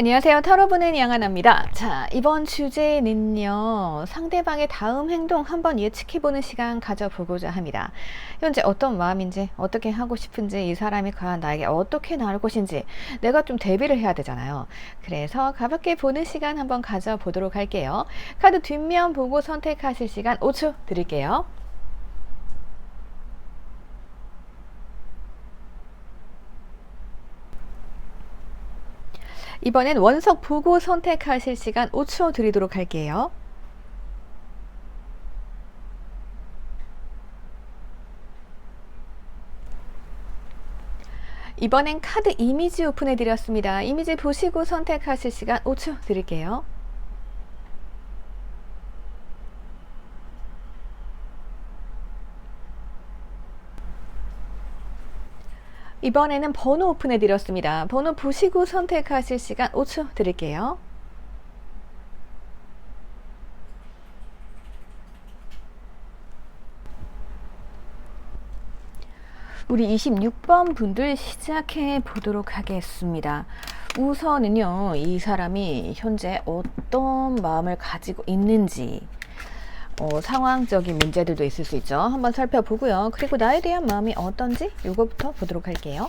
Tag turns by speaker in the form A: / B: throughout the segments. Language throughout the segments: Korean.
A: 안녕하세요. 타로보는 양하나입니다. 자, 이번 주제는요, 상대방의 다음 행동 한번 예측해보는 시간 가져보고자 합니다. 현재 어떤 마음인지, 어떻게 하고 싶은지, 이 사람이 과연 나에게 어떻게 나올 것인지 내가 좀 대비를 해야 되잖아요. 그래서 가볍게 보는 시간 한번 가져보도록 할게요. 카드 뒷면 보고 선택하실 시간 5초 드릴게요. 이번엔 원석 보고 선택하실 시간 5초 드리도록 할게요. 이번엔 카드 이미지 오픈해 드렸습니다. 이미지 보시고 선택하실 시간 5초 드릴게요. 이번에는 번호 오픈해 드렸습니다. 번호 보시고 선택하실 시간 5초 드릴게요. 우리 26번 분들 시작해 보도록 하겠습니다. 우선은요, 이 사람이 현재 어떤 마음을 가지고 있는지, 상황적인 문제들도 있을 수 있죠. 한번 살펴보고요. 그리고 나에 대한 마음이 어떤지 이거부터 보도록 할게요.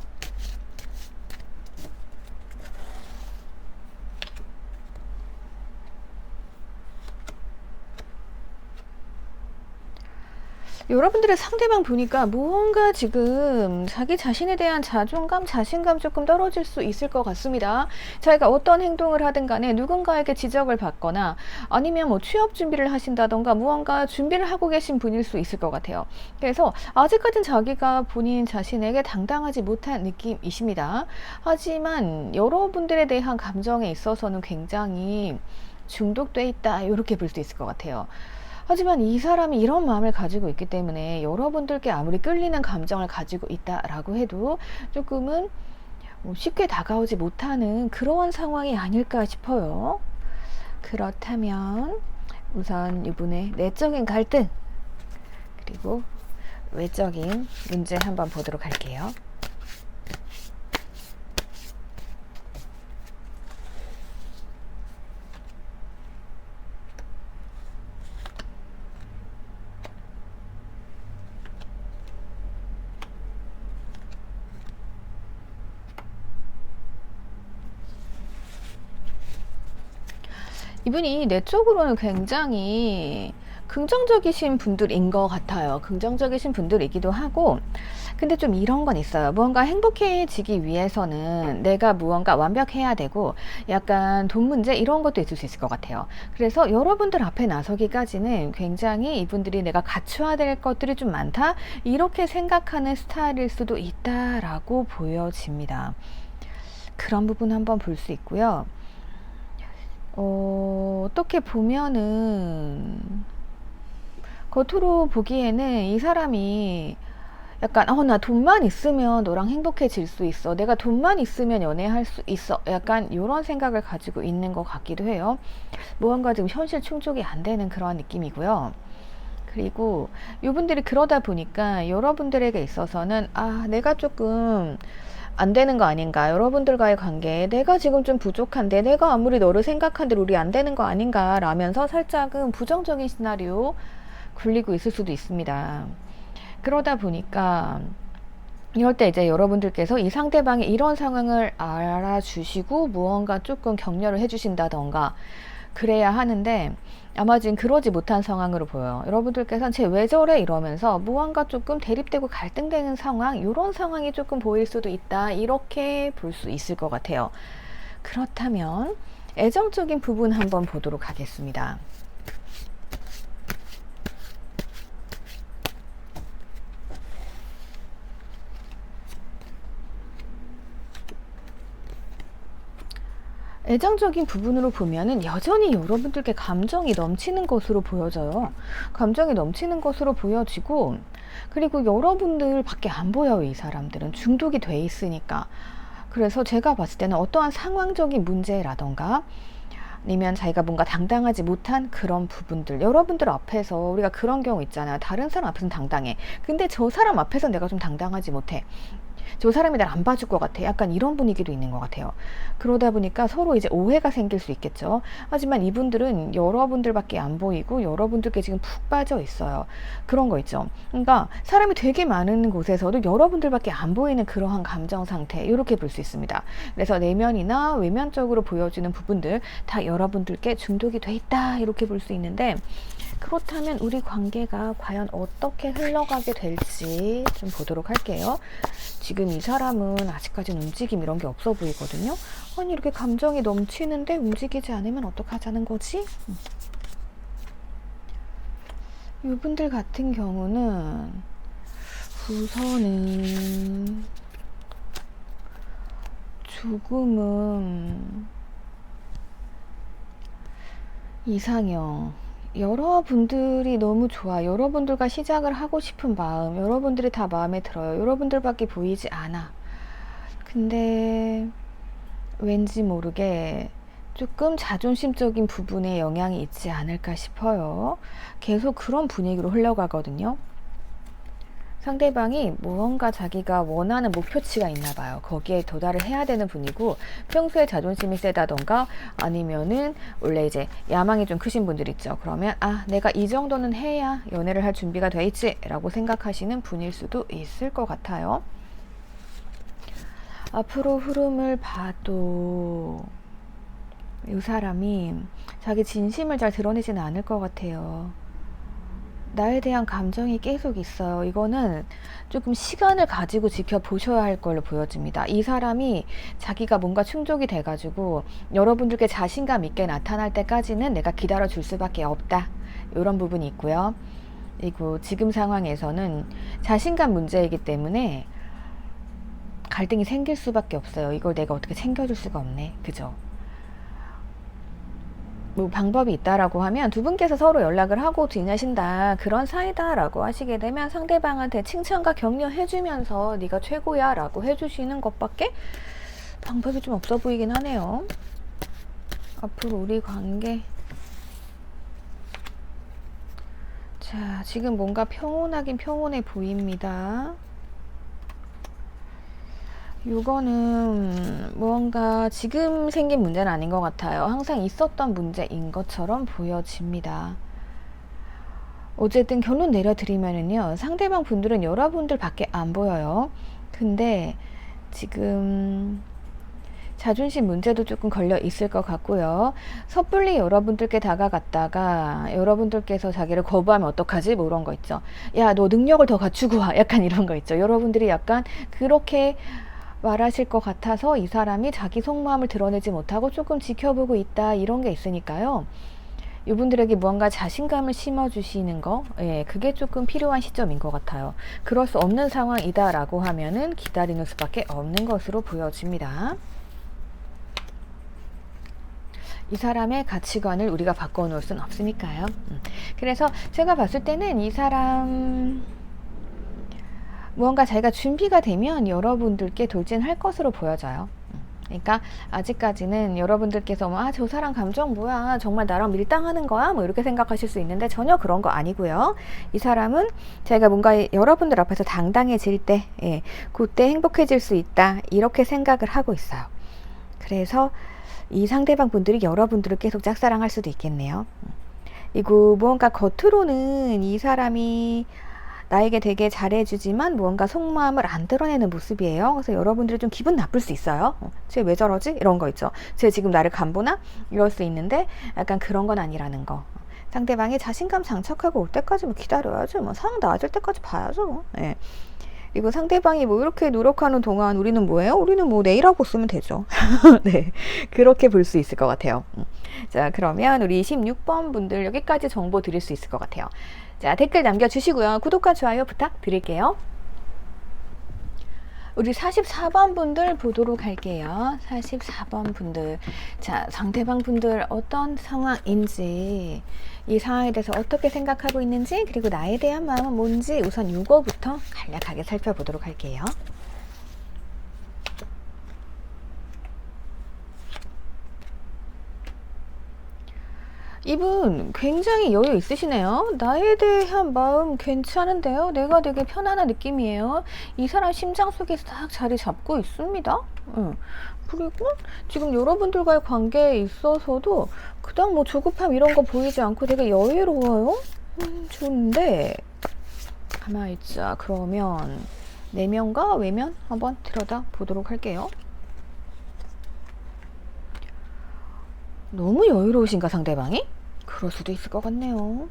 A: 여러분들의 상대방 보니까 무언가 지금 자기 자신에 대한 자존감, 자신감 조금 떨어질 수 있을 것 같습니다. 자기가 어떤 행동을 하든 간에 누군가에게 지적을 받거나 아니면 뭐 취업 준비를 하신다던가 무언가 준비를 하고 계신 분일 수 있을 것 같아요. 그래서 아직까진 자기가 본인 자신에게 당당하지 못한 느낌이십니다. 하지만 여러분들에 대한 감정에 있어서는 굉장히 중독돼 있다, 이렇게 볼 수 있을 것 같아요. 하지만 이 사람이 이런 마음을 가지고 있기 때문에 여러분들께 아무리 끌리는 감정을 가지고 있다라고 해도 조금은 쉽게 다가오지 못하는 그러한 상황이 아닐까 싶어요. 그렇다면 우선 이분의 내적인 갈등 그리고 외적인 문제 한번 보도록 할게요. 이분이 내적으로는 굉장히 긍정적이신 분들인 것 같아요. 긍정적이신 분들이기도 하고, 근데 좀 이런 건 있어요. 무언가 행복해지기 위해서는 내가 무언가 완벽해야 되고, 약간 돈 문제 이런 것도 있을 수 있을 것 같아요. 그래서 여러분들 앞에 나서기까지는 굉장히 이분들이 내가 갖춰야 될 것들이 좀 많다, 이렇게 생각하는 스타일일 수도 있다라고 보여집니다. 그런 부분 한번 볼 수 있고요. 어떻게 보면은 겉으로 보기에는 이 사람이 약간 나 돈만 있으면 너랑 행복해질 수 있어, 내가 돈만 있으면 연애할 수 있어, 약간 이런 생각을 가지고 있는 것 같기도 해요. 무언가 지금 현실 충족이 안 되는 그런 느낌이고요. 그리고 이분들이 그러다 보니까 여러분들에게 있어서는 내가 조금 안 되는 거 아닌가, 여러분들과의 관계에 내가 지금 좀 부족한데, 내가 아무리 너를 생각한들 우리 안 되는 거 아닌가 라면서 살짝은 부정적인 시나리오 굴리고 있을 수도 있습니다. 그러다 보니까 이럴 때 이제 여러분들께서 이 상대방의 이런 상황을 알아주시고 무언가 조금 격려를 해주신다던가 그래야 하는데, 아마 지금 그러지 못한 상황으로 보여요. 여러분들께서는 쟤 왜 저래 이러면서 무언가 조금 대립되고 갈등되는 상황, 이런 상황이 조금 보일 수도 있다, 이렇게 볼 수 있을 것 같아요. 그렇다면 애정적인 부분 한번 보도록 하겠습니다. 애정적인 부분으로 보면은 여전히 여러분들께 감정이 넘치는 것으로 보여져요. 감정이 넘치는 것으로 보여지고, 그리고 여러분들 밖에 안 보여요. 이 사람들은 중독이 돼 있으니까. 그래서 제가 봤을 때는 어떠한 상황적인 문제라던가 아니면 자기가 뭔가 당당하지 못한 그런 부분들, 여러분들 앞에서 우리가 그런 경우 있잖아요. 다른 사람 앞에서는 당당해, 근데 저 사람 앞에서 내가 좀 당당하지 못해. 저 사람이 날 안 봐줄 것 같아. 약간 이런 분위기도 있는 것 같아요. 그러다 보니까 서로 이제 오해가 생길 수 있겠죠. 하지만 이분들은 여러분들밖에 안 보이고 여러분들께 지금 푹 빠져 있어요. 그런 거 있죠. 그러니까 사람이 되게 많은 곳에서도 여러분들밖에 안 보이는 그러한 감정 상태, 이렇게 볼 수 있습니다. 그래서 내면이나 외면적으로 보여지는 부분들 다 여러분들께 중독이 돼 있다, 이렇게 볼 수 있는데, 그렇다면 우리 관계가 과연 어떻게 흘러가게 될지 좀 보도록 할게요. 지금 이 사람은 아직까지는 움직임 이런 게 없어 보이거든요. 아니, 이렇게 감정이 넘치는데 움직이지 않으면 어떡하자는 거지? 이분들 같은 경우는 우선은 조금은 이상형, 여러분들이 너무 좋아. 여러분들과 시작을 하고 싶은 마음, 여러분들이 다 마음에 들어요. 여러분들밖에 보이지 않아. 근데 왠지 모르게 조금 자존심적인 부분에 영향이 있지 않을까 싶어요. 계속 그런 분위기로 흘러가거든요. 상대방이 무언가 자기가 원하는 목표치가 있나 봐요. 거기에 도달을 해야 되는 분이고, 평소에 자존심이 세다던가 아니면은 원래 이제 야망이 좀 크신 분들 있죠. 그러면 내가 이 정도는 해야 연애를 할 준비가 돼 있지 라고 생각하시는 분일 수도 있을 것 같아요. 앞으로 흐름을 봐도 이 사람이 자기 진심을 잘 드러내지는 않을 것 같아요. 나에 대한 감정이 계속 있어요. 이거는 조금 시간을 가지고 지켜보셔야 할 걸로 보여집니다. 이 사람이 자기가 뭔가 충족이 돼가지고 여러분들께 자신감 있게 나타날 때까지는 내가 기다려줄 수밖에 없다, 이런 부분이 있고요. 그리고 지금 상황에서는 자신감 문제이기 때문에 갈등이 생길 수밖에 없어요. 이걸 내가 어떻게 챙겨줄 수가 없네. 그죠? 뭐 방법이 있다라고 하면 두 분께서 서로 연락을 하고 지내신다, 그런 사이다 라고 하시게 되면 상대방한테 칭찬과 격려 해주면서 네가 최고야 라고 해주시는 것밖에 방법이 좀 없어 보이긴 하네요. 앞으로 우리 관계, 자, 지금 뭔가 평온하긴 평온해 보입니다. 이거는 뭔가 지금 생긴 문제는 아닌 것 같아요. 항상 있었던 문제인 것처럼 보여집니다. 어쨌든 결론 내려드리면은요, 상대방 분들은 여러분들밖에 안 보여요. 근데 지금 자존심 문제도 조금 걸려 있을 것 같고요. 섣불리 여러분들께 다가갔다가 여러분들께서 자기를 거부하면 어떡하지? 뭐 이런 거 있죠. 야, 너 능력을 더 갖추고 와. 약간 이런 거 있죠. 여러분들이 약간 그렇게 말하실 것 같아서 이 사람이 자기 속마음을 드러내지 못하고 조금 지켜보고 있다, 이런 게 있으니까요. 이분들에게 무언가 자신감을 심어주시는 거, 그게 조금 필요한 시점인 것 같아요. 그럴 수 없는 상황이다 라고 하면은 기다리는 수밖에 없는 것으로 보여집니다. 이 사람의 가치관을 우리가 바꿔놓을 수는 없으니까요. 그래서 제가 봤을 때는 이 사람 무언가 자기가 준비가 되면 여러분들께 돌진할 것으로 보여져요. 그러니까 아직까지는 여러분들께서 저 사람 감정 뭐야, 정말 나랑 밀당하는 거야, 뭐 이렇게 생각하실 수 있는데 전혀 그런 거 아니고요. 이 사람은 제가 뭔가 여러분들 앞에서 당당해질 때, 그때 행복해질 수 있다, 이렇게 생각을 하고 있어요. 그래서 이 상대방 분들이 여러분들을 계속 짝사랑할 수도 있겠네요. 이거 무언가 겉으로는 이 사람이 나에게 되게 잘해주지만 무언가 속마음을 안 드러내는 모습이에요. 그래서 여러분들이 좀 기분 나쁠 수 있어요. 쟤 왜 저러지? 이런 거 있죠. 쟤 지금 나를 간보나? 이럴 수 있는데 약간 그런 건 아니라는 거. 상대방이 자신감 장착하고 올 때까지 뭐 기다려야죠. 뭐 상황 나아질 때까지 봐야죠. 그리고 상대방이 뭐 이렇게 노력하는 동안 우리는 뭐예요? 우리는 뭐 내일하고 쓰면 되죠. 네, 그렇게 볼 수 있을 것 같아요. 자, 그러면 우리 16번 분들 여기까지 정보 드릴 수 있을 것 같아요. 자, 댓글 남겨주시고요. 구독과 좋아요 부탁드릴게요. 우리 44번 분들 보도록 할게요. 44번 분들. 자, 상대방 분들 어떤 상황인지, 이 상황에 대해서 어떻게 생각하고 있는지, 그리고 나에 대한 마음은 뭔지 우선 이거부터 간략하게 살펴보도록 할게요. 이분 굉장히 여유 있으시네요. 나에 대한 마음 괜찮은데요. 내가 되게 편안한 느낌이에요. 이 사람 심장 속에 딱 자리 잡고 있습니다. 응. 그리고 지금 여러분들과의 관계에 있어서도 그닥 뭐 조급함 이런 거 보이지 않고 되게 여유로워요. 좋은데 가만히 있자. 그러면 내면과 외면 한번 들여다 보도록 할게요. 너무 여유로우신가 상대방이? 그럴 수도 있을 것 같네요.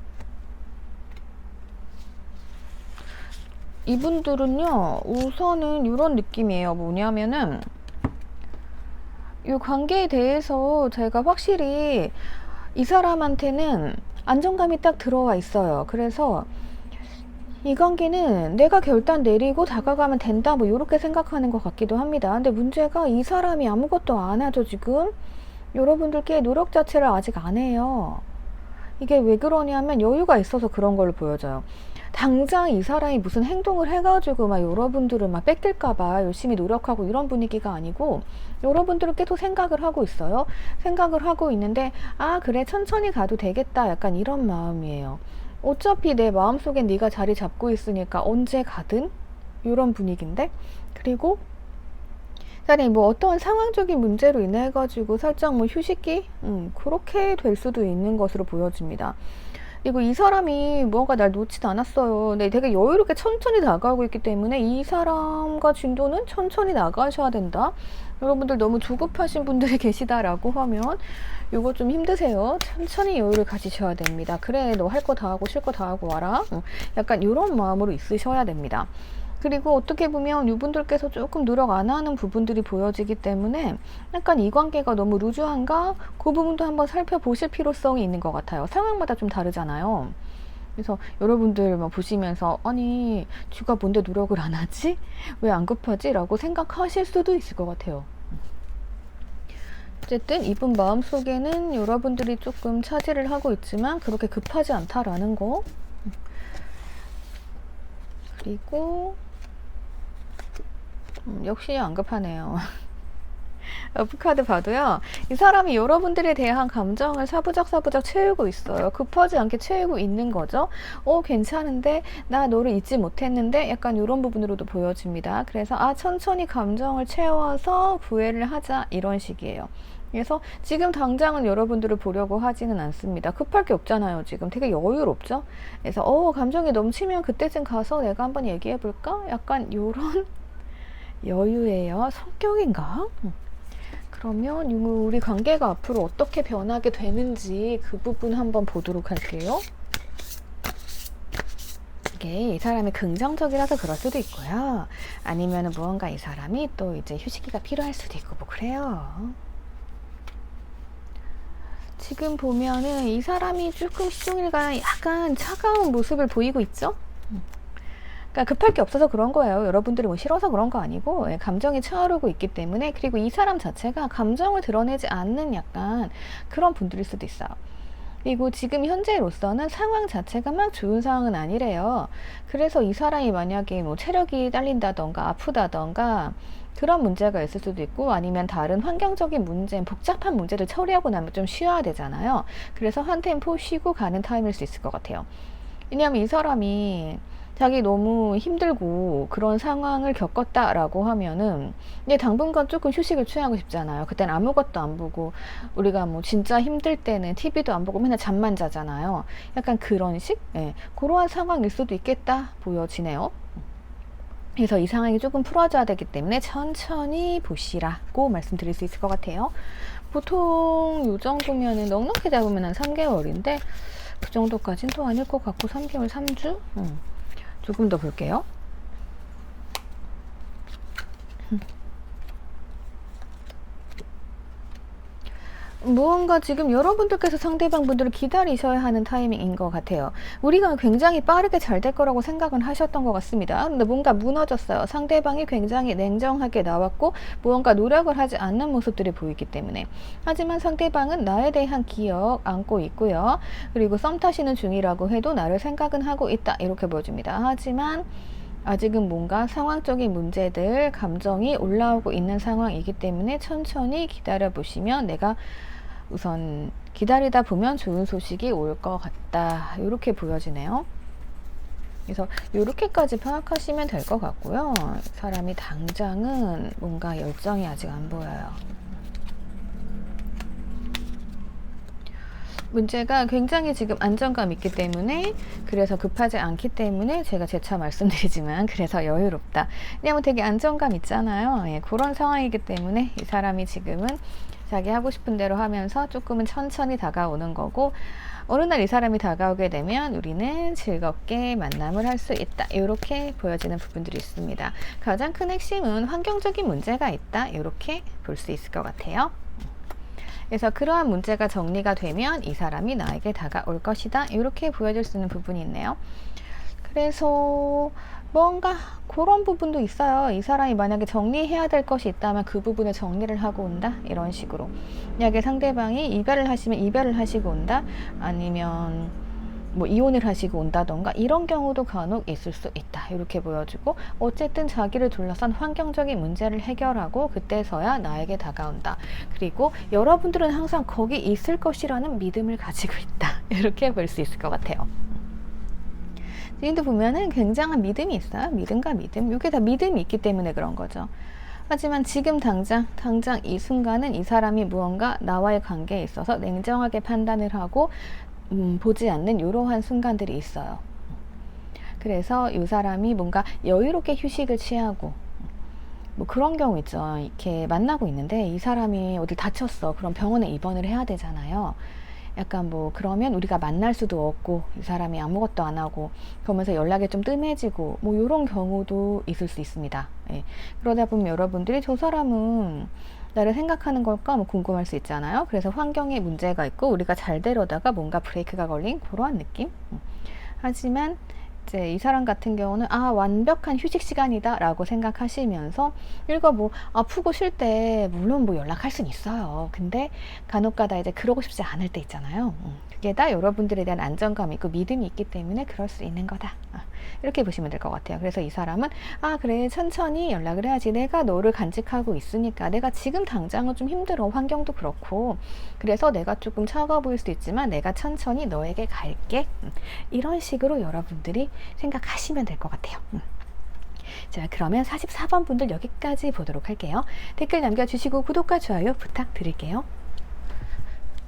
A: 이분들은요 우선은 이런 느낌이에요. 뭐냐면은 이 관계에 대해서 제가 확실히 이 사람한테는 안정감이 딱 들어와 있어요. 그래서 이 관계는 내가 결단 내리고 다가가면 된다 뭐 이렇게 생각하는 것 같기도 합니다. 근데 문제가 이 사람이 아무것도 안 하죠. 지금 여러분들께 노력 자체를 아직 안 해요. 이게 왜 그러냐면 여유가 있어서 그런 걸로 보여져요. 당장 이 사람이 무슨 행동을 해가지고 막 여러분들을 막 뺏길까봐 열심히 노력하고 이런 분위기가 아니고 여러분들은 계속 생각을 하고 있어요. 생각을 하고 있는데 아 그래 천천히 가도 되겠다 약간 이런 마음이에요. 어차피 내 마음속엔 네가 자리 잡고 있으니까 언제 가든 이런 분위기인데 그리고 뭐 어떤 상황적인 문제로 인해 가지고 살짝 뭐 휴식기 그렇게 될 수도 있는 것으로 보여집니다. 그리고 이 사람이 뭔가 날 놓지도 않았어요. 근데 되게 여유롭게 천천히 나가고 있기 때문에 이 사람과 진도는 천천히 나가셔야 된다. 여러분들 너무 조급하신 분들이 계시다라고 하면 이거 좀 힘드세요. 천천히 여유를 가지셔야 됩니다. 그래 너 할 거 다 하고 쉴 거 다 하고 와라. 약간 이런 마음으로 있으셔야 됩니다. 그리고 어떻게 보면 이분들께서 조금 노력 안 하는 부분들이 보여지기 때문에 약간 이 관계가 너무 루즈한가? 그 부분도 한번 살펴보실 필요성이 있는 것 같아요. 상황마다 좀 다르잖아요. 그래서 여러분들 막 보시면서 아니 쥐가 뭔데 노력을 안 하지? 왜 안 급하지? 라고 생각하실 수도 있을 것 같아요. 어쨌든 이분 마음속에는 여러분들이 조금 차지를 하고 있지만 그렇게 급하지 않다라는 거. 그리고 역시 안 급하네요. 러브카드 봐도요 이 사람이 여러분들에 대한 감정을 사부작사부작 채우고 있어요. 급하지 않게 채우고 있는 거죠. 괜찮은데 나 너를 잊지 못했는데 약간 이런 부분으로도 보여집니다. 그래서 천천히 감정을 채워서 구애를 하자 이런 식이에요. 그래서 지금 당장은 여러분들을 보려고 하지는 않습니다. 급할 게 없잖아요. 지금 되게 여유롭죠. 그래서 감정이 넘치면 그때쯤 가서 내가 한번 얘기해 볼까? 약간 요런 여유예요. 성격인가? 그러면 우리 관계가 앞으로 어떻게 변하게 되는지 그 부분 한번 보도록 할게요. 이게 이 사람이 긍정적이라서 그럴 수도 있고요. 아니면 무언가 이 사람이 또 이제 휴식기가 필요할 수도 있고 뭐 그래요. 지금 보면은 이 사람이 조금 시종일관 약간 차가운 모습을 보이고 있죠? 그러니까 급할 게 없어서 그런 거예요. 여러분들이 뭐 싫어서 그런 거 아니고 감정이 차오르고 있기 때문에. 그리고 이 사람 자체가 감정을 드러내지 않는 약간 그런 분들일 수도 있어요. 그리고 지금 현재로서는 상황 자체가 막 좋은 상황은 아니래요. 그래서 이 사람이 만약에 뭐 체력이 딸린다던가 아프다던가 그런 문제가 있을 수도 있고 아니면 다른 환경적인 문제, 복잡한 문제를 처리하고 나면 좀 쉬어야 되잖아요. 그래서 한 템포 쉬고 가는 타임일 수 있을 것 같아요. 왜냐하면 이 사람이 자기 너무 힘들고 그런 상황을 겪었다라고 하면은 이제 당분간 조금 휴식을 취하고 싶잖아요. 그땐 아무것도 안 보고 우리가 뭐 진짜 힘들 때는 TV도 안 보고 맨날 잠만 자잖아요. 약간 그런 식? 그러한 상황일 수도 있겠다 보여지네요. 그래서 이 상황이 조금 풀어져야 되기 때문에 천천히 보시라고 말씀드릴 수 있을 것 같아요. 보통 이 정도면은 넉넉히 잡으면 한 3개월인데 그 정도까지는 또 아닐 것 같고 3개월 3주? 조금 더 볼게요. 무언가 지금 여러분들께서 상대방 분들을 기다리셔야 하는 타이밍인 것 같아요. 우리가 굉장히 빠르게 잘 될 거라고 생각은 하셨던 것 같습니다. 근데 뭔가 무너졌어요. 상대방이 굉장히 냉정하게 나왔고 무언가 노력을 하지 않는 모습들이 보이기 때문에. 하지만 상대방은 나에 대한 기억 안고 있고요. 그리고 썸 타시는 중이라고 해도 나를 생각은 하고 있다 이렇게 보여줍니다. 하지만 아직은 뭔가 상황적인 문제들, 감정이 올라오고 있는 상황이기 때문에 천천히 기다려 보시면 내가 우선 기다리다 보면 좋은 소식이 올 것 같다. 이렇게 보여지네요. 그래서 이렇게까지 파악하시면 될 것 같고요. 사람이 당장은 뭔가 열정이 아직 안 보여요. 문제가 굉장히 지금 안정감 있기 때문에, 그래서 급하지 않기 때문에 제가 재차 말씀드리지만 그래서 여유롭다. 왜냐면 되게 안정감 있잖아요. 예, 그런 상황이기 때문에 이 사람이 지금은 자기 하고 싶은 대로 하면서 조금은 천천히 다가오는 거고, 어느 날 이 사람이 다가오게 되면 우리는 즐겁게 만남을 할 수 있다. 이렇게 보여지는 부분들이 있습니다. 가장 큰 핵심은 환경적인 문제가 있다. 이렇게 볼 수 있을 것 같아요. 그래서 그러한 문제가 정리가 되면 이 사람이 나에게 다가올 것이다. 이렇게 보여질 수 있는 부분이 있네요. 그래서 뭔가 그런 부분도 있어요. 이 사람이 만약에 정리해야 될 것이 있다면 그 부분을 정리를 하고 온다. 이런 식으로. 만약에 상대방이 이별을 하시면 이별을 하시고 온다. 아니면 뭐 이혼을 하시고 온다던가 이런 경우도 간혹 있을 수 있다. 이렇게 보여주고, 어쨌든 자기를 둘러싼 환경적인 문제를 해결하고 그때서야 나에게 다가온다. 그리고 여러분들은 항상 거기 있을 것이라는 믿음을 가지고 있다. 이렇게 볼 수 있을 것 같아요. 지금도 보면은 굉장한 믿음이 있어요. 믿음과 믿음. 이게 다 믿음이 있기 때문에 그런 거죠. 하지만 지금 당장 이 순간은 이 사람이 무언가 나와의 관계에 있어서 냉정하게 판단을 하고 보지 않는 이러한 순간들이 있어요. 그래서 이 사람이 뭔가 여유롭게 휴식을 취하고, 뭐 그런 경우 있죠. 이렇게 만나고 있는데 이 사람이 어디 다쳤어. 그럼 병원에 입원을 해야 되잖아요. 약간 뭐 그러면 우리가 만날 수도 없고 이 사람이 아무것도 안 하고 그러면서 연락이 좀 뜸해지고 뭐 이런 경우도 있을 수 있습니다. 예. 그러다 보면 여러분들이 저 사람은 나를 생각하는 걸까 뭐 궁금할 수 있잖아요. 그래서 환경에 문제가 있고 우리가 잘 되려다가 뭔가 브레이크가 걸린 그러한 느낌. 하지만 이제 이 사람 같은 경우는 완벽한 휴식 시간이다 라고 생각하시면서, 일과 뭐 아프고 쉴 때 물론 뭐 연락할 수는 있어요. 근데 간혹가다 이제 그러고 싶지 않을 때 있잖아요. 그게 다 여러분들에 대한 안정감이 있고 믿음이 있기 때문에 그럴 수 있는 거다. 이렇게 보시면 될 것 같아요. 그래서 이 사람은 그래 천천히 연락을 해야지. 내가 너를 간직하고 있으니까. 내가 지금 당장은 좀 힘들어. 환경도 그렇고. 그래서 내가 조금 차가워 보일 수도 있지만 내가 천천히 너에게 갈게. 이런 식으로 여러분들이 생각하시면 될 것 같아요. 자, 그러면 44번 분들 여기까지 보도록 할게요. 댓글 남겨주시고 구독과 좋아요 부탁드릴게요.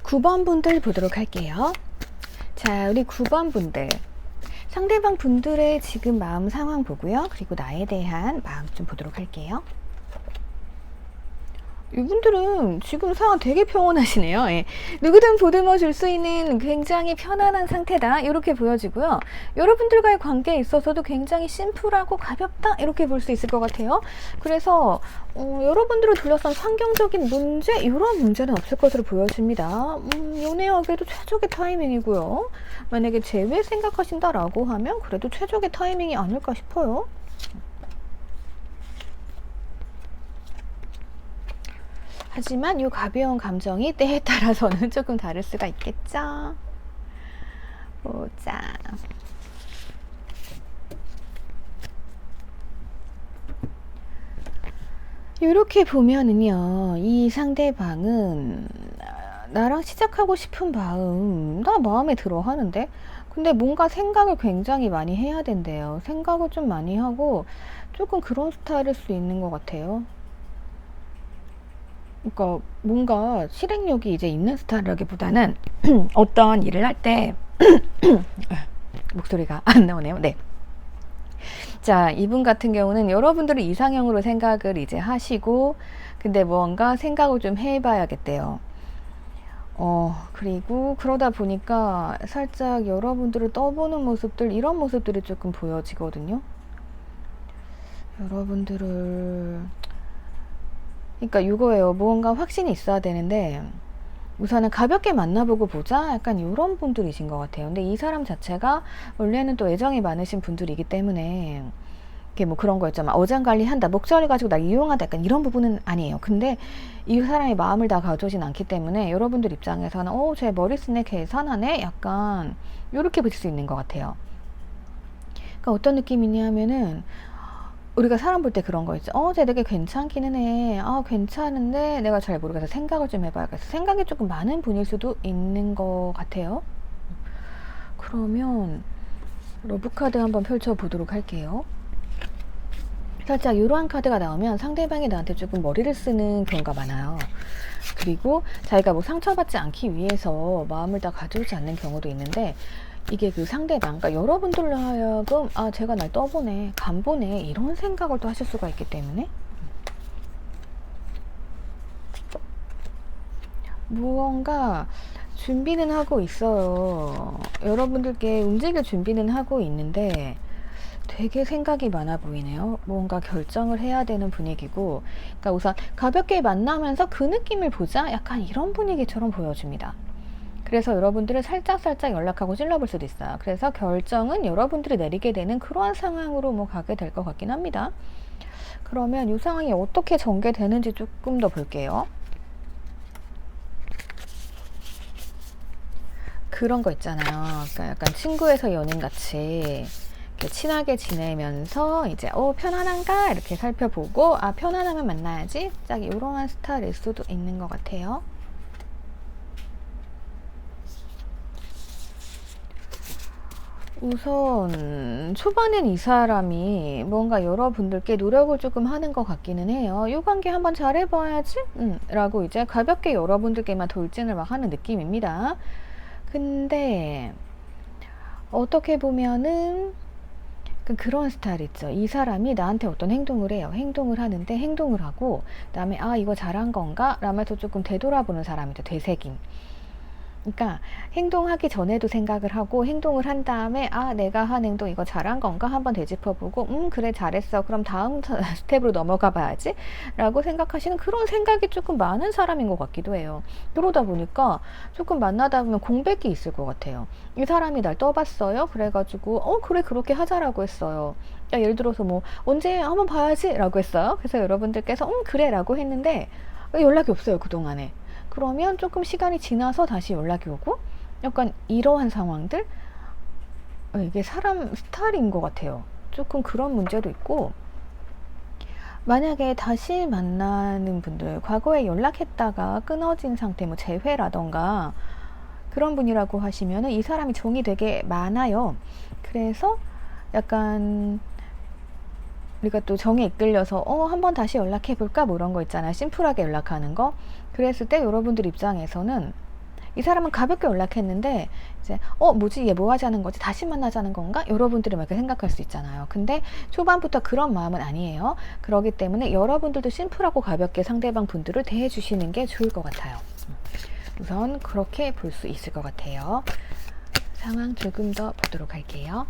A: 9번 분들 보도록 할게요. 자, 우리 9번 분들. 상대방 분들의 지금 마음 상황 보고요. 그리고 나에 대한 마음 좀 보도록 할게요. 이분들은 지금 상황 되게 평온하시네요. 예. 누구든 보듬어 줄 수 있는 굉장히 편안한 상태다. 이렇게 보여지고요. 여러분들과의 관계에 있어서도 굉장히 심플하고 가볍다. 이렇게 볼 수 있을 것 같아요. 그래서 여러분들을 둘러싼 환경적인 문제, 이런 문제는 없을 것으로 보여집니다. 연애하기에도 최적의 타이밍이고요. 만약에 재회 생각하신다라고 하면 그래도 최적의 타이밍이 아닐까 싶어요. 하지만 이 가벼운 감정이 때에 따라서는 조금 다를 수가 있겠죠. 보자. 이렇게 보면은요, 이 상대방은 나랑 시작하고 싶은 마음, 나 마음에 들어 하는데, 근데 뭔가 생각을 굉장히 많이 해야 된대요. 생각을 좀 많이 하고 조금 그런 스타일일 수 있는 것 같아요. 그러니까 뭔가 실행력이 이제 있는 스타일이라기보다는 어떤 일을 할 때 목소리가 안 나오네요. 네. 자, 이분 같은 경우는 여러분들은 이상형으로 생각을 이제 하시고, 근데 뭔가 생각을 좀 해봐야겠대요. 그리고 그러다 보니까 살짝 여러분들을 떠보는 모습들, 이런 모습들이 조금 보여지거든요. 여러분들을, 그러니까 이거예요. 무언가 확신이 있어야 되는데 우선은 가볍게 만나보고 보자, 약간 이런 분들이신 것 같아요. 근데 이 사람 자체가 원래는 또 애정이 많으신 분들이기 때문에 이게 뭐 그런 거 있잖아, 어장관리한다, 목소리 가지고 나 이용한다, 약간 이런 부분은 아니에요. 근데 이 사람의 마음을 다 가져오진 않기 때문에 여러분들 입장에서는 제 머리 쓰네, 계산하네, 약간 이렇게 보실 수 있는 것 같아요. 그러니까 어떤 느낌이냐 하면은 우리가 사람 볼 때 그런 거 있죠. 쟤 되게 괜찮기는 해. 괜찮은데 내가 잘 모르겠어. 생각을 좀 해봐야겠어. 생각이 조금 많은 분일 수도 있는 것 같아요. 그러면 러브카드 한번 펼쳐보도록 할게요. 살짝 이러한 카드가 나오면 상대방이 나한테 조금 머리를 쓰는 경우가 많아요. 그리고 자기가 뭐 상처받지 않기 위해서 마음을 다 가져오지 않는 경우도 있는데, 이게 그 상대방, 그러니까 여러분들로 하여금 제가 날 떠보네, 간보네, 이런 생각을 또 하실 수가 있기 때문에 무언가 준비는 하고 있어요. 여러분들께 움직일 준비는 하고 있는데 되게 생각이 많아 보이네요. 뭔가 결정을 해야 되는 분위기고, 그러니까 우선 가볍게 만나면서 그 느낌을 보자, 약간 이런 분위기처럼 보여집니다. 그래서 여러분들을 살짝살짝 연락하고 찔러볼 수도 있어요. 그래서 결정은 여러분들이 내리게 되는 그러한 상황으로 뭐 가게 될 것 같긴 합니다. 그러면 이 상황이 어떻게 전개되는지 조금 더 볼게요. 그런 거 있잖아요. 그러니까 약간 친구에서 연인같이 친하게 지내면서 이제 편안한가 이렇게 살펴보고, 편안하면 만나야지, 딱 이러한 스타일일 수도 있는 것 같아요. 우선 초반엔 이 사람이 뭔가 여러분들께 노력을 조금 하는 것 같기는 해요. 이 관계 한번 잘해봐야지 라고 이제 가볍게 여러분들께만 돌진을 막 하는 느낌입니다. 근데 어떻게 보면은 그런 스타일 있죠. 이 사람이 나한테 어떤 행동을 해요. 행동을 하는데, 행동을 하고 그다음에 이거 잘한 건가? 라면서 조금 되돌아보는 사람이죠. 되새김. 그러니까 행동하기 전에도 생각을 하고, 행동을 한 다음에 내가 한 행동 이거 잘한 건가 한번 되짚어보고, 그래 잘했어, 그럼 다음 스텝으로 넘어가 봐야지 라고 생각하시는 그런 생각이 조금 많은 사람인 것 같기도 해요. 그러다 보니까 조금 만나다 보면 공백이 있을 것 같아요. 이 사람이 날 떠봤어요. 그래가지고 그래 그렇게 하자라고 했어요. 예를 들어서 뭐 언제 한번 봐야지 라고 했어요. 그래서 여러분들께서 그래 라고 했는데 연락이 없어요, 그동안에. 그러면 조금 시간이 지나서 다시 연락이 오고, 약간 이러한 상황들, 이게 사람 스타일인 것 같아요. 조금 그런 문제도 있고, 만약에 다시 만나는 분들, 과거에 연락했다가 끊어진 상태, 뭐 재회라던가 그런 분이라고 하시면은 이 사람이 정이 되게 많아요. 그래서 약간 우리가 또 정에 이끌려서 한번 다시 연락해볼까 뭐 이런 거 있잖아요. 심플하게 연락하는 거. 그랬을 때 여러분들 입장에서는 이 사람은 가볍게 연락했는데 이제 뭐지, 얘 뭐 하자는 거지, 다시 만나자는 건가, 여러분들이 막 이렇게 생각할 수 있잖아요. 근데 초반부터 그런 마음은 아니에요. 그렇기 때문에 여러분들도 심플하고 가볍게 상대방 분들을 대해 주시는 게 좋을 것 같아요. 우선 그렇게 볼 수 있을 것 같아요. 상황 조금 더 보도록 할게요.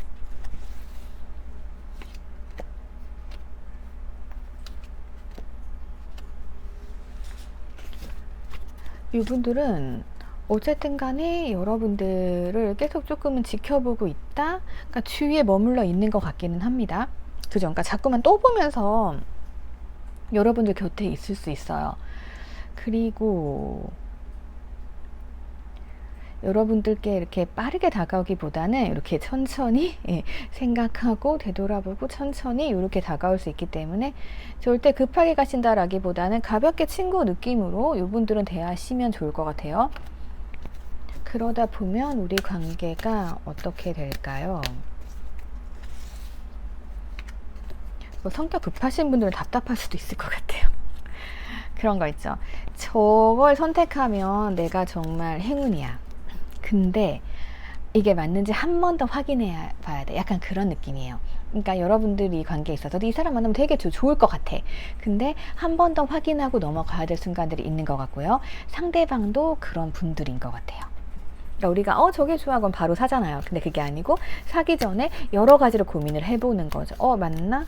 A: 이분들은 어쨌든 간에 여러분들을 계속 조금은 지켜보고 있다, 그러니까 주위에 머물러 있는 것 같기는 합니다. 그죠? 그러니까 자꾸만 또 보면서 여러분들 곁에 있을 수 있어요. 그리고 여러분들께 이렇게 빠르게 다가오기보다는 이렇게 천천히 생각하고 되돌아보고 천천히 이렇게 다가올 수 있기 때문에 절대 급하게 가신다라기보다는 가볍게 친구 느낌으로 이분들은 대하시면 좋을 것 같아요. 그러다 보면 우리 관계가 어떻게 될까요? 뭐 성격 급하신 분들은 답답할 수도 있을 것 같아요. 그런 거 있죠. 저걸 선택하면 내가 정말 행운이야. 근데 이게 맞는지 한 번 더 확인해 봐야 돼. 약간 그런 느낌이에요. 그러니까 여러분들이 이 관계에 있어서도 이 사람 만나면 되게 좋을 것 같아. 근데 한 번 더 확인하고 넘어가야 될 순간들이 있는 것 같고요. 상대방도 그런 분들인 것 같아요. 그러니까 우리가 저게 좋아, 그럼 바로 사잖아요. 근데 그게 아니고 사기 전에 여러 가지로 고민을 해보는 거죠. 맞나?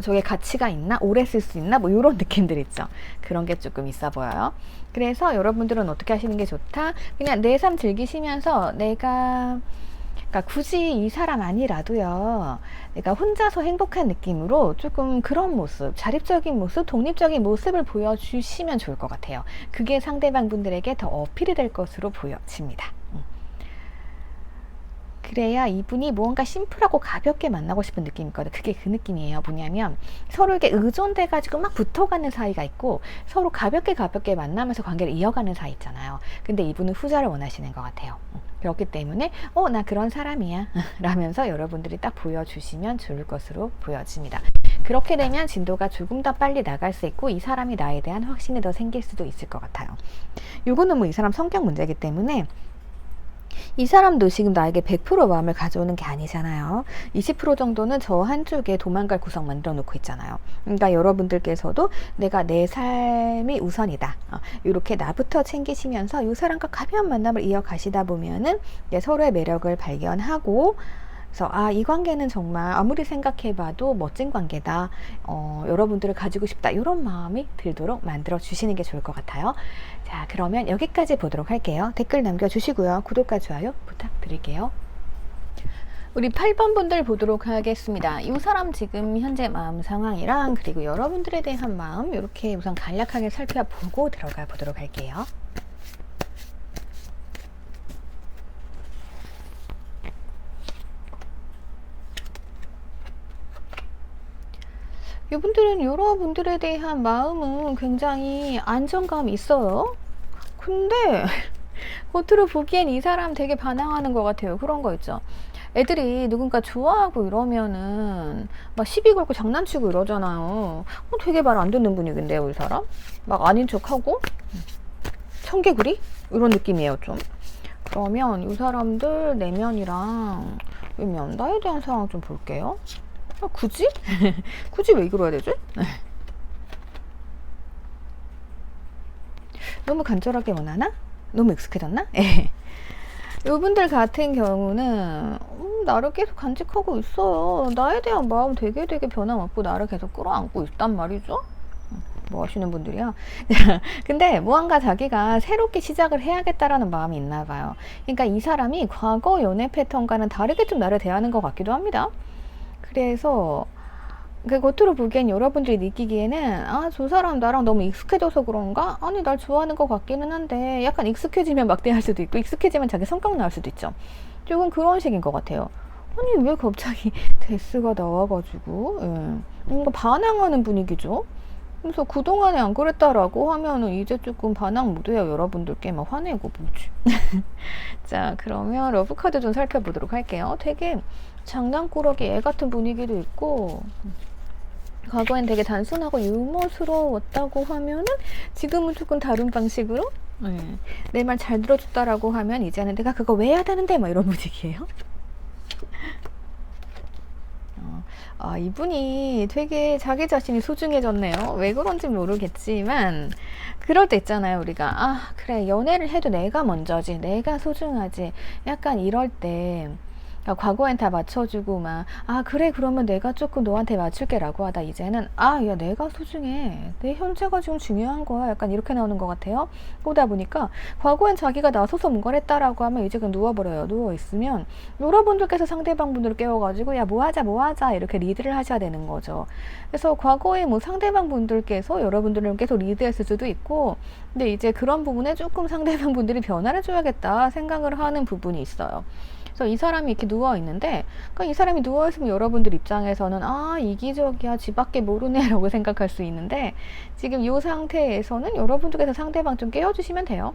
A: 저게 가치가 있나? 오래 쓸 수 있나? 뭐 이런 느낌들 있죠. 그런 게 조금 있어 보여요. 그래서 여러분들은 어떻게 하시는 게 좋다? 그냥 내 삶 즐기시면서 그러니까 굳이 이 사람 아니라도요, 내가 혼자서 행복한 느낌으로 조금 그런 모습, 자립적인 모습, 독립적인 모습을 보여주시면 좋을 것 같아요. 그게 상대방 분들에게 더 어필이 될 것으로 보여집니다. 그래야 이분이 무언가 심플하고 가볍게 만나고 싶은 느낌이 있거든. 그게 그 느낌이에요. 뭐냐면 서로에게 의존돼가지고 막 붙어가는 사이가 있고 서로 가볍게 만나면서 관계를 이어가는 사이 있잖아요. 근데 이분은 후자를 원하시는 것 같아요. 그렇기 때문에 나 그런 사람이야 라면서 여러분들이 딱 보여주시면 좋을 것으로 보여집니다. 그렇게 되면 진도가 조금 더 빨리 나갈 수 있고 이 사람이 나에 대한 확신이 더 생길 수도 있을 것 같아요. 요거는 뭐 이 사람 성격 문제이기 때문에 이 사람도 지금 나에게 100% 마음을 가져오는 게 아니잖아요. 20% 정도는 저 한쪽에 도망갈 구석 만들어 놓고 있잖아요. 그러니까 여러분들께서도 내가 내 삶이 우선이다. 이렇게 나부터 챙기시면서 이 사람과 가벼운 만남을 이어가시다 보면은 서로의 매력을 발견하고 그래서 이 관계는 정말 아무리 생각해봐도 멋진 관계다. 여러분들을 가지고 싶다. 이런 마음이 들도록 만들어 주시는 게 좋을 것 같아요. 자, 그러면 여기까지 보도록 할게요. 댓글 남겨주시고요. 구독과 좋아요 부탁드릴게요. 우리 8번 분들 보도록 하겠습니다. 이 사람 지금 현재 마음 상황이랑 그리고 여러분들에 대한 마음 이렇게 우선 간략하게 살펴보고 들어가 보도록 할게요. 이분들은 여러분들에 대한 마음은 굉장히 안정감이 있어요. 근데 겉으로 보기엔 이 사람 되게 반항하는 것 같아요. 그런 거 있죠. 애들이 누군가 좋아하고 이러면은 막 시비 걸고 장난치고 이러잖아요. 되게 말 안 듣는 분위기인데요, 이 사람? 막 아닌 척하고 청개구리? 이런 느낌이에요, 좀. 그러면 이 사람들 내면이랑 외면, 나에 대한 상황 좀 볼게요. 굳이? 굳이 왜 그러야 되지? 너무 간절하게 원하나? 너무 익숙해졌나? 이분들 같은 경우는 나를 계속 간직하고 있어요. 나에 대한 마음 되게 변함없고 나를 계속 끌어안고 있단 말이죠. 뭐 하시는 분들이야? 근데 무언가 자기가 새롭게 시작을 해야겠다라는 마음이 있나 봐요. 그러니까 이 사람이 과거 연애 패턴과는 다르게 좀 나를 대하는 것 같기도 합니다. 그래서 그 겉으로 보기엔 여러분들이 느끼기에는 저 사람 나랑 너무 익숙해져서 그런가? 아니 날 좋아하는 것 같기는 한데 약간 익숙해지면 막대할 수도 있고 익숙해지면 자기 성격 나올 수도 있죠. 조금 그런 식인 것 같아요. 아니 왜 갑자기 데스가 나와가지고 뭔가 반항하는 분위기죠. 그래서 그동안에 안 그랬다라고 하면은 이제 조금 반항 모드예요. 여러분들께 막 화내고 뭐지. 자, 그러면 러브카드 좀 살펴보도록 할게요. 되게 장난꾸러기 애 같은 분위기도 있고 과거엔 되게 단순하고 유머스러웠다고 하면은 지금은 조금 다른 방식으로 내 말 잘 들어줬다라고 하면 이제는 내가 그거 왜 해야 되는데 막 이런 분위기예요. 이분이 되게 자기 자신이 소중해졌네요. 왜 그런지 모르겠지만 그럴 때 있잖아요. 우리가 그래 연애를 해도 내가 먼저지 내가 소중하지 약간 이럴 때 과거엔 다 맞춰주고 막 그래 그러면 내가 조금 너한테 맞출게 라고 하다 이제는 야 내가 소중해 내 현재가 지금 중요한 거야 약간 이렇게 나오는 것 같아요. 그러다 보니까 과거엔 자기가 나서서 뭔가를 했다라고 하면 이제 그냥 누워버려요. 누워있으면 여러분들께서 상대방 분들을 깨워가지고 야 뭐하자 이렇게 리드를 하셔야 되는 거죠. 그래서 과거에 뭐 상대방 분들께서 여러분들을 계속 리드했을 수도 있고 근데 이제 그런 부분에 조금 상대방 분들이 변화를 줘야겠다 생각을 하는 부분이 있어요. 그래서 이 사람이 이렇게 누워있는데 그러니까 이 사람이 누워있으면 여러분들 입장에서는 이기적이야 지밖에 모르네 라고 생각할 수 있는데 지금 이 상태에서는 여러분들께서 상대방 좀 깨워주시면 돼요.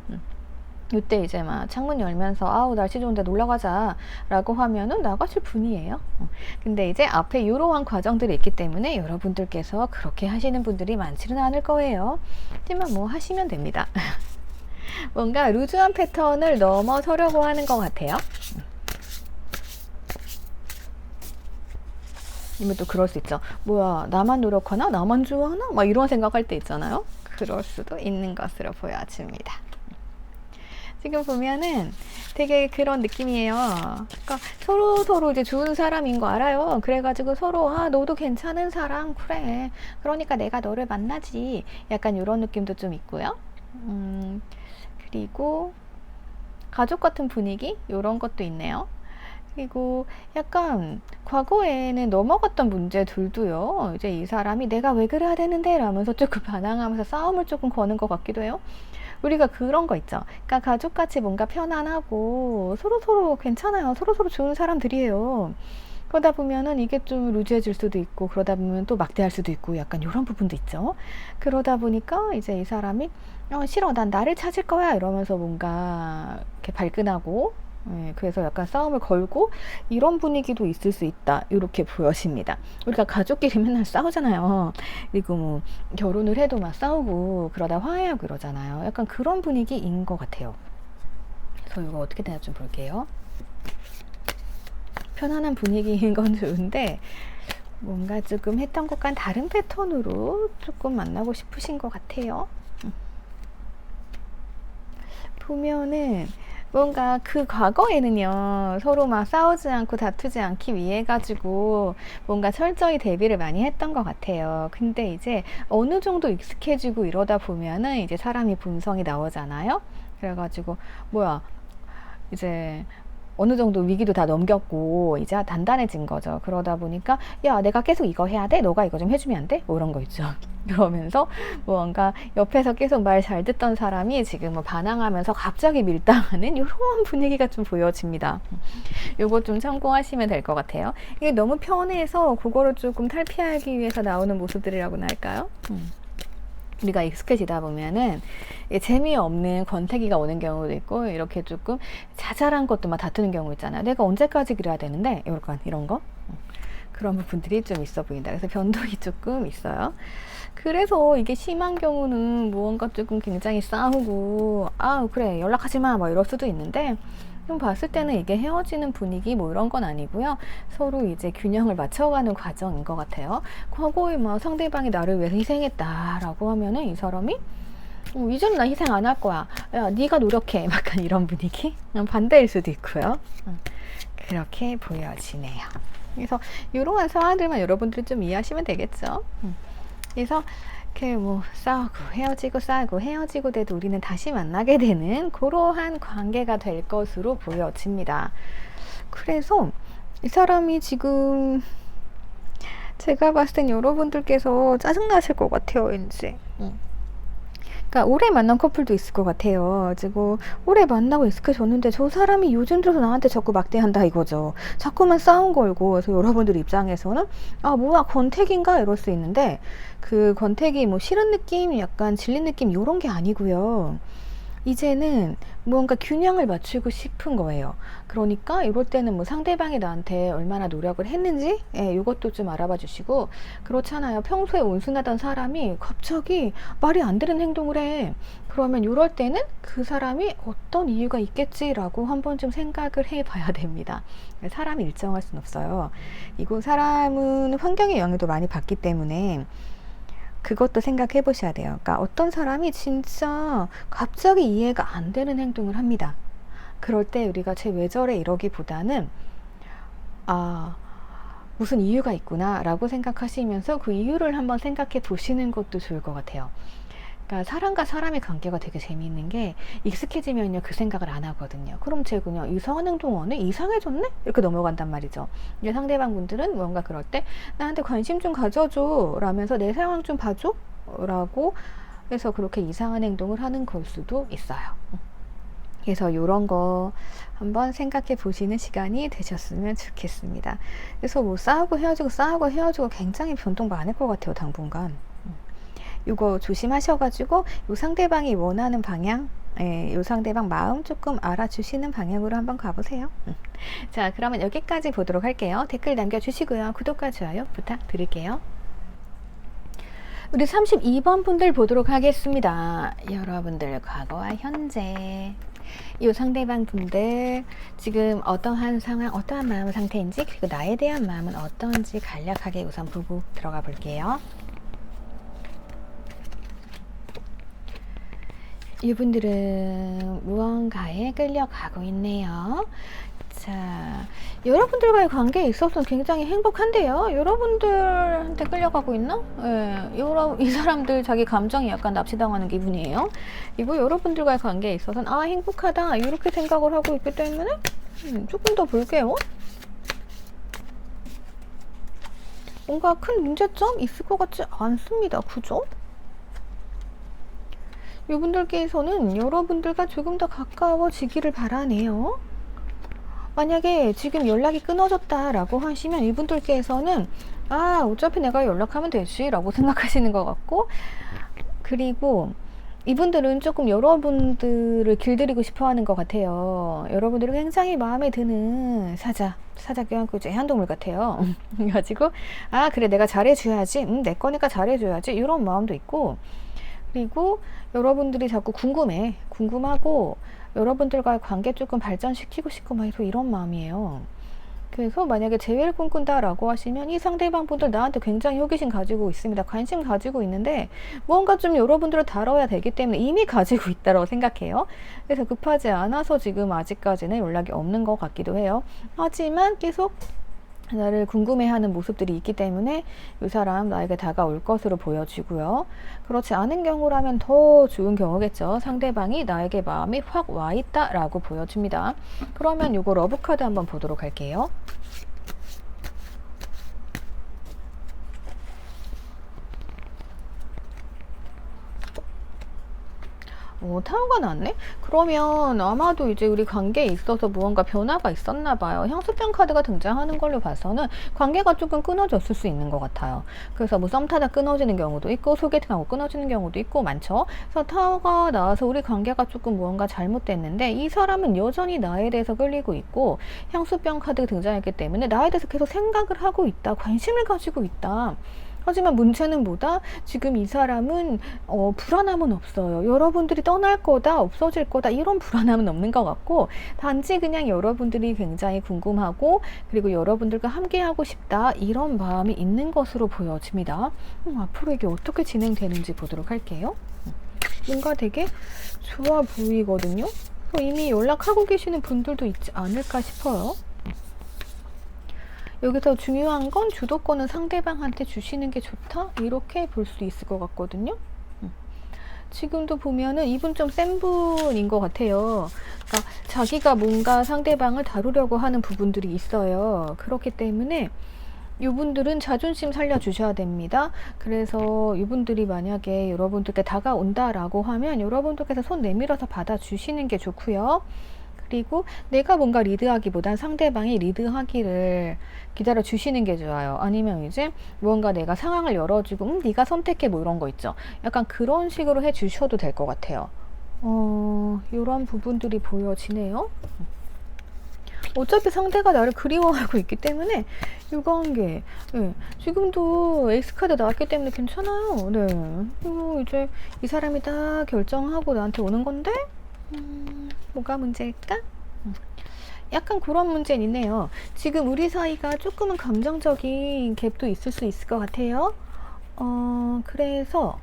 A: 이때 이제 막 창문 열면서 날씨 좋은데 놀러가자 라고 하면은 나가실 분이에요. 근데 이제 앞에 이러한 과정들이 있기 때문에 여러분들께서 그렇게 하시는 분들이 많지는 않을 거예요. 하지만 뭐 하시면 됩니다. 뭔가 루즈한 패턴을 넘어서려고 하는 것 같아요. 이면 또 그럴 수 있죠. 뭐야 나만 노력하나? 나만 좋아하나? 막 이런 생각할 때 있잖아요. 그럴 수도 있는 것으로 보여집니다. 지금 보면은 되게 그런 느낌이에요. 그러니까 서로 이제 좋은 사람인 거 알아요. 그래가지고 서로 너도 괜찮은 사람 그래. 그러니까 내가 너를 만나지. 약간 이런 느낌도 좀 있고요. 그리고 가족 같은 분위기 이런 것도 있네요. 그리고 약간 과거에는 넘어갔던 문제들도요. 이제 이 사람이 내가 왜 그래야 되는데 라면서 조금 반항하면서 싸움을 조금 거는 것 같기도 해요. 우리가 그런 거 있죠. 그러니까 가족같이 뭔가 편안하고 서로서로 괜찮아요. 서로서로 좋은 사람들이에요. 그러다 보면은 이게 좀 루즈해질 수도 있고, 그러다 보면 또 막대할 수도 있고, 약간 이런 부분도 있죠. 그러다 보니까 이제 이 사람이 싫어, 난 나를 찾을 거야 이러면서 뭔가 이렇게 발끈하고, 그래서 약간 싸움을 걸고 이런 분위기도 있을 수 있다, 이렇게 보여집니다. 우리가 가족끼리 맨날 싸우잖아요. 그리고 뭐 결혼을 해도 막 싸우고 그러다 화해하고 그러잖아요. 약간 그런 분위기인 것 같아요. 그래서 이거 어떻게 되나 좀 볼게요. 편안한 분위기인 건 좋은데 뭔가 조금 했던 것과는 다른 패턴으로 조금 만나고 싶으신 것 같아요. 보면은 뭔가 그 과거에는요, 서로 막 싸우지 않고 다투지 않기 위해 가지고 뭔가 철저히 대비를 많이 했던 것 같아요. 근데 이제 어느 정도 익숙해지고 이러다 보면은 이제 사람이 본성이 나오잖아요. 그래가지고 뭐야, 이제 어느 정도 위기도 다 넘겼고 이제 단단해진 거죠. 그러다 보니까 야, 내가 계속 이거 해야 돼? 너가 이거 좀 해주면 안 돼? 뭐 이런 거 있죠. 그러면서 뭔가 옆에서 계속 말 잘 듣던 사람이 지금 뭐 반항하면서 갑자기 밀당하는 이런 분위기가 좀 보여집니다. 요거 좀 참고하시면 될 것 같아요. 이게 너무 편해서 그거를 조금 탈피하기 위해서 나오는 모습들이라고나 할까요? 우리가 익숙해지다 보면은 재미없는 권태기가 오는 경우도 있고, 이렇게 조금 자잘한 것도 막 다투는 경우 있잖아요. 내가 언제까지 그래야 되는데, 이런 거. 그런 부분들이 좀 있어 보인다. 그래서 변동이 조금 있어요. 그래서 이게 심한 경우는 무언가 조금 굉장히 싸우고, 아, 그래, 연락하지 마, 막 이럴 수도 있는데, 좀 봤을 때는 이게 헤어지는 분위기 뭐 이런 건 아니고요. 서로 이제 균형을 맞춰가는 과정인 것 같아요. 과거에 막 상대방이 나를 위해서 희생했다라고 하면은 이 사람이 이제는 나 희생 안 할 거야. 야, 네가 노력해. 약간 이런 분위기? 반대일 수도 있고요. 그렇게 보여지네요. 그래서 이러한 상황들만 여러분들이 좀 이해하시면 되겠죠. 그래서 이렇게 뭐 싸우고 헤어지고 돼도 우리는 다시 만나게 되는 그러한 관계가 될 것으로 보여집니다. 그래서 이 사람이 지금 제가 봤을 땐 여러분들께서 짜증나실 것 같아요, 왠지. 그러니까 오래 만난 커플도 있을 것 같아요. 그리고 오래 만나고 익숙해졌는데 저 사람이 요즘 들어서 나한테 자꾸 막대한다 이거죠. 자꾸만 싸움 걸고. 그래서 여러분들 입장에서는 아, 뭐야, 권태기인가 이럴 수 있는데, 그 권태기 뭐 싫은 느낌, 약간 질린 느낌 이런 게 아니고요. 이제는 무언가 균형을 맞추고 싶은 거예요. 그러니까 이럴 때는 뭐 상대방이 나한테 얼마나 노력을 했는지, 이것도 좀 알아봐 주시고, 그렇잖아요. 평소에 온순하던 사람이 갑자기 말이 안 되는 행동을 해. 그러면 이럴 때는 그 사람이 어떤 이유가 있겠지라고 한번 좀 생각을 해 봐야 됩니다. 사람이 일정할 순 없어요. 이거 사람은 환경의 영향도 많이 받기 때문에 그것도 생각해 보셔야 돼요. 그러니까 어떤 사람이 진짜 갑자기 이해가 안 되는 행동을 합니다. 그럴 때 우리가 쟤 왜 저래 이러기보다는 아, 무슨 이유가 있구나 라고 생각하시면서 그 이유를 한번 생각해 보시는 것도 좋을 것 같아요. 그러니까 사람과 사람의 관계가 되게 재미있는 게, 익숙해지면요 그 생각을 안 하거든요. 그럼 쟤 그냥 이상한 행동하네? 이상해졌네? 이렇게 넘어간단 말이죠. 이제 상대방 분들은 뭔가 그럴 때 나한테 관심 좀 가져줘 라면서 내 상황 좀 봐줘 라고 해서 그렇게 이상한 행동을 하는 걸 수도 있어요. 그래서 이런 거 한번 생각해 보시는 시간이 되셨으면 좋겠습니다. 그래서 뭐 싸우고 헤어지고 굉장히 변동 많을 것 같아요, 당분간. 이거 조심하셔가지고 요 상대방이 원하는 방향, 요 상대방 마음 조금 알아주시는 방향으로 한번 가보세요. 자, 그러면 여기까지 보도록 할게요. 댓글 남겨주시고요. 구독과 좋아요 부탁드릴게요. 우리 32번 분들 보도록 하겠습니다. 여러분들 과거와 현재, 이 상대방 분들 지금 어떠한 상황, 어떠한 마음 상태인지, 그리고 나에 대한 마음은 어떤지 간략하게 우선 보고 들어가 볼게요. 이분들은 무언가에 끌려가고 있네요. 자, 여러분들과의 관계에 있어서는 굉장히 행복한데요. 여러분들한테 끌려가고 있나? 이 사람들 자기 감정이 약간 납치당하는 기분이에요. 이거 여러분들과의 관계에 있어서는 아, 행복하다 이렇게 생각을 하고 있기 때문에 조금 더 볼게요. 뭔가 큰 문제점 있을 것 같지 않습니다. 그죠? 이분들께서는 여러분들과 조금 더 가까워지기를 바라네요. 만약에 지금 연락이 끊어졌다라고 하시면 이분들께서는 아, 어차피 내가 연락하면 되지 라고 생각하시는 것 같고, 그리고 이분들은 조금 여러분들을 길들이고 싶어 하는 것 같아요. 여러분들은 굉장히 마음에 드는 사자 껴안고 이제 애완동물 같아요. 그래가지고 아, 그래, 내가 잘해줘야지, 내 거니까 잘해줘야지, 이런 마음도 있고, 그리고 여러분들이 자꾸 궁금하고 여러분들과의 관계 조금 발전시키고 싶고 막 이런 마음이에요. 그래서 만약에 재회를 꿈꾼다라고 하시면 이 상대방 분들 나한테 굉장히 호기심 가지고 있습니다. 관심 가지고 있는데 뭔가 좀 여러분들을 다뤄야 되기 때문에 이미 가지고 있다고 생각해요. 그래서 급하지 않아서 지금 아직까지는 연락이 없는 것 같기도 해요. 하지만 계속 나를 궁금해하는 모습들이 있기 때문에 이 사람 나에게 다가올 것으로 보여지고요. 그렇지 않은 경우라면 더 좋은 경우겠죠. 상대방이 나에게 마음이 확 와 있다라고 보여집니다. 그러면 이거 러브카드 한번 보도록 할게요. 타워가 났네? 그러면 아마도 이제 우리 관계에 있어서 무언가 변화가 있었나 봐요. 향수병 카드가 등장하는 걸로 봐서는 관계가 조금 끊어졌을 수 있는 것 같아요. 그래서 뭐 썸 타다 끊어지는 경우도 있고 소개팅하고 끊어지는 경우도 있고 많죠. 그래서 타워가 나와서 우리 관계가 조금 무언가 잘못됐는데 이 사람은 여전히 나에 대해서 끌리고 있고, 향수병 카드가 등장했기 때문에 나에 대해서 계속 생각을 하고 있다, 관심을 가지고 있다. 하지만 문제는 뭐다? 지금 이 사람은 불안함은 없어요. 여러분들이 떠날 거다, 없어질 거다, 이런 불안함은 없는 것 같고, 단지 그냥 여러분들이 굉장히 궁금하고 그리고 여러분들과 함께하고 싶다, 이런 마음이 있는 것으로 보여집니다. 앞으로 이게 어떻게 진행되는지 보도록 할게요. 뭔가 되게 좋아 보이거든요. 이미 연락하고 계시는 분들도 있지 않을까 싶어요. 여기서 중요한 건 주도권은 상대방한테 주시는 게 좋다, 이렇게 볼 수 있을 것 같거든요. 지금도 보면은 이분 좀 센 분인 것 같아요. 그러니까 자기가 뭔가 상대방을 다루려고 하는 부분들이 있어요. 그렇기 때문에 이분들은 자존심 살려주셔야 됩니다. 그래서 이분들이 만약에 여러분들께 다가온다라고 하면 여러분들께서 손 내밀어서 받아주시는 게 좋고요. 그리고 내가 뭔가 리드하기보단 상대방이 리드하기를 기다려 주시는 게 좋아요. 아니면 이제 뭔가 내가 상황을 열어주고 네가 선택해, 뭐 이런 거 있죠. 약간 그런 식으로 해 주셔도 될 것 같아요. 이런 부분들이 보여지네요. 어차피 상대가 나를 그리워하고 있기 때문에 이 관계, 네, 지금도 에이스카드 나왔기 때문에 괜찮아요. 네. 그리고 이제 이 사람이 다 결정하고 나한테 오는 건데 뭐가 문제일까? 약간 그런 문제는 있네요. 지금 우리 사이가 조금은 감정적인 갭도 있을 수 있을 것 같아요. 그래서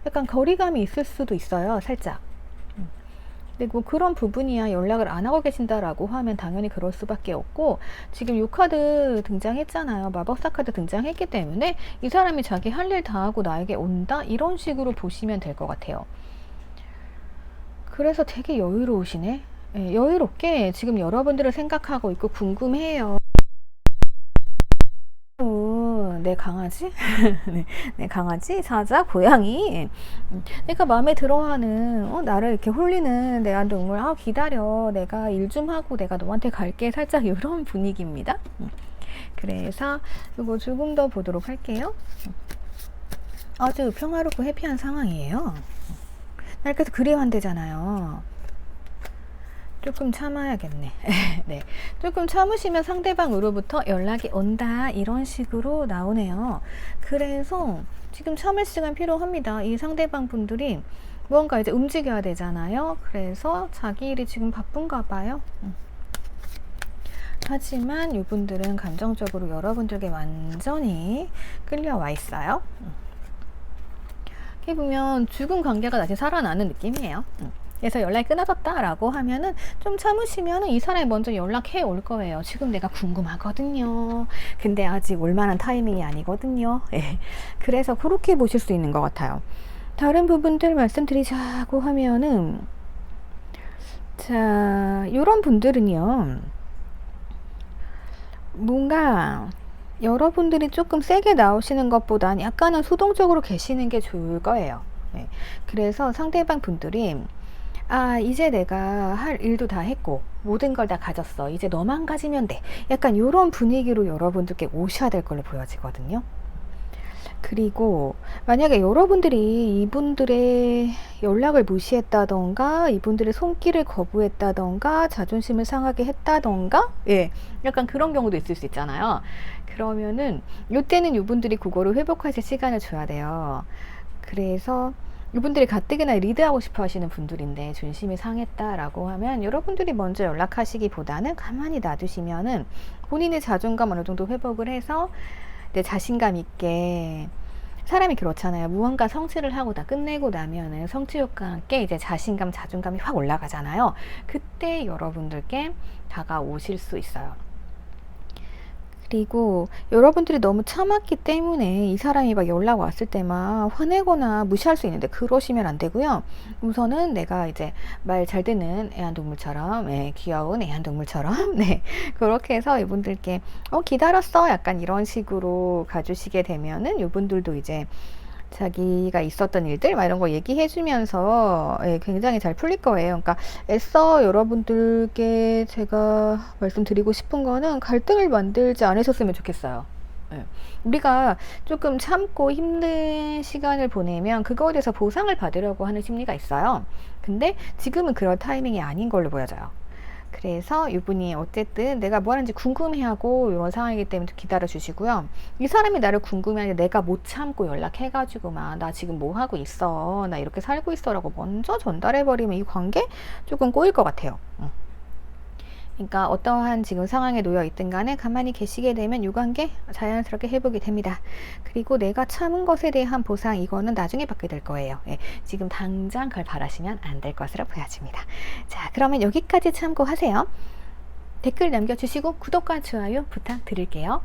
A: 약간 거리감이 있을 수도 있어요, 살짝. 그리고 그런 부분이야 연락을 안 하고 계신다라고 하면 당연히 그럴 수밖에 없고, 지금 요 카드 등장했잖아요. 마법사 카드 등장했기 때문에 이 사람이 자기 할 일 다 하고 나에게 온다, 이런 식으로 보시면 될 것 같아요. 그래서 되게 여유로우시네. 네, 여유롭게 지금 여러분들을 생각하고 있고 궁금해요. 내 강아지? 내 강아지, 사자, 고양이. 내가 마음에 들어하는, 나를 이렇게 홀리는 애완동물. 기다려. 내가 일 좀 하고 내가 너한테 갈게. 살짝 이런 분위기입니다. 그래서 이거 조금 더 보도록 할게요. 아주 평화롭고 해피한 상황이에요. 날 계속 그리워한대잖아요. 조금 참아야겠네. 네, 조금 참으시면 상대방으로부터 연락이 온다, 이런 식으로 나오네요. 그래서 지금 참을 시간 필요합니다. 이 상대방 분들이 무언가 이제 움직여야 되잖아요. 그래서 자기 일이 지금 바쁜가 봐요. 하지만 이분들은 감정적으로 여러분들에게 완전히 끌려와 있어요. 이렇게 보면 죽은 관계가 다시 살아나는 느낌이에요. 그래서 연락이 끊어졌다라고 하면은 좀 참으시면은 이 사람이 먼저 연락해 올 거예요. 지금 내가 궁금하거든요. 근데 아직 올 만한 타이밍이 아니거든요. 예. 그래서 그렇게 보실 수 있는 것 같아요. 다른 부분들 말씀드리자고 하면은, 자, 이런 분들은요, 뭔가 여러분들이 조금 세게 나오시는 것보단 약간은 수동적으로 계시는 게 좋을 거예요. 예. 그래서 상대방 분들이 아, 이제 내가 할 일도 다 했고 모든 걸 다 가졌어. 이제 너만 가지면 돼. 약간 이런 분위기로 여러분들께 오셔야 될 걸로 보여지거든요. 그리고 만약에 여러분들이 이분들의 연락을 무시했다던가 이분들의 손길을 거부했다던가 자존심을 상하게 했다던가 예, 약간 그런 경우도 있을 수 있잖아요. 그러면은 이때는 이분들이 그거를 회복하실 시간을 줘야 돼요. 그래서 이분들이 가뜩이나 리드하고 싶어 하시는 분들인데 존심이 상했다라고 하면 여러분들이 먼저 연락하시기보다는 가만히 놔두시면은 본인의 자존감 어느 정도 회복을 해서 내 자신감 있게 사람이 그렇잖아요. 무언가 성취를 하고 다 끝내고 나면은 성취욕과 함께 이제 자신감, 자존감이 확 올라가잖아요. 그때 여러분들께 다가오실 수 있어요. 그리고 여러분들이 너무 참았기 때문에 이 사람이 막 연락 왔을 때 막 화내거나 무시할 수 있는데 그러시면 안 되고요. 우선은 내가 이제 말 잘 듣는 애완동물처럼, 네, 귀여운 애완동물처럼, 네, 그렇게 해서 이분들께 기다렸어, 약간 이런 식으로 가주시게 되면은 이분들도 이제 자기가 있었던 일들 막 이런 거 얘기해 주면서 예, 굉장히 잘 풀릴 거예요. 그러니까 애써 여러분들께 제가 말씀드리고 싶은 거는 갈등을 만들지 않으셨으면 좋겠어요. 예. 우리가 조금 참고 힘든 시간을 보내면 그거에 대해서 보상을 받으려고 하는 심리가 있어요. 근데 지금은 그럴 타이밍이 아닌 걸로 보여져요. 그래서 이분이 어쨌든 내가 뭐 하는지 궁금해하고 이런 상황이기 때문에 기다려 주시고요. 이 사람이 나를 궁금해하는데 내가 못 참고 연락해가지고 막 나 지금 뭐 하고 있어, 나 이렇게 살고 있어라고 먼저 전달해버리면 이 관계 조금 꼬일 것 같아요. 그러니까 어떠한 지금 상황에 놓여 있든 간에 가만히 계시게 되면 이 관계 자연스럽게 회복이 됩니다. 그리고 내가 참은 것에 대한 보상 이거는 나중에 받게 될 거예요. 예, 지금 당장 그걸 바라시면 안 될 것으로 보여집니다. 자, 그러면 여기까지 참고하세요. 댓글 남겨주시고 구독과 좋아요 부탁드릴게요.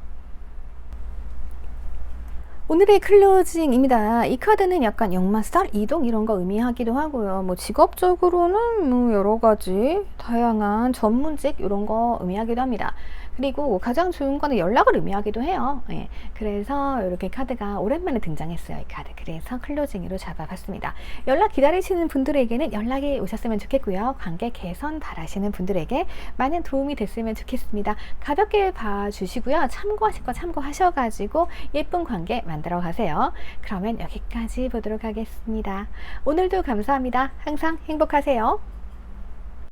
A: 오늘의 클로징입니다. 이 카드는 약간 역마살, 이동 이런 거 의미하기도 하고요. 뭐 직업적으로는 뭐 여러 가지 다양한 전문직 이런 거 의미하기도 합니다. 그리고 가장 좋은 거는 연락을 의미하기도 해요. 예, 그래서 이렇게 카드가 오랜만에 등장했어요. 이 카드. 그래서 클로징으로 잡아봤습니다. 연락 기다리시는 분들에게는 연락이 오셨으면 좋겠고요. 관계 개선 바라시는 분들에게 많은 도움이 됐으면 좋겠습니다. 가볍게 봐주시고요. 참고하실 거 참고하셔가지고 예쁜 관계 만들어 가세요. 그러면 여기까지 보도록 하겠습니다. 오늘도 감사합니다. 항상 행복하세요.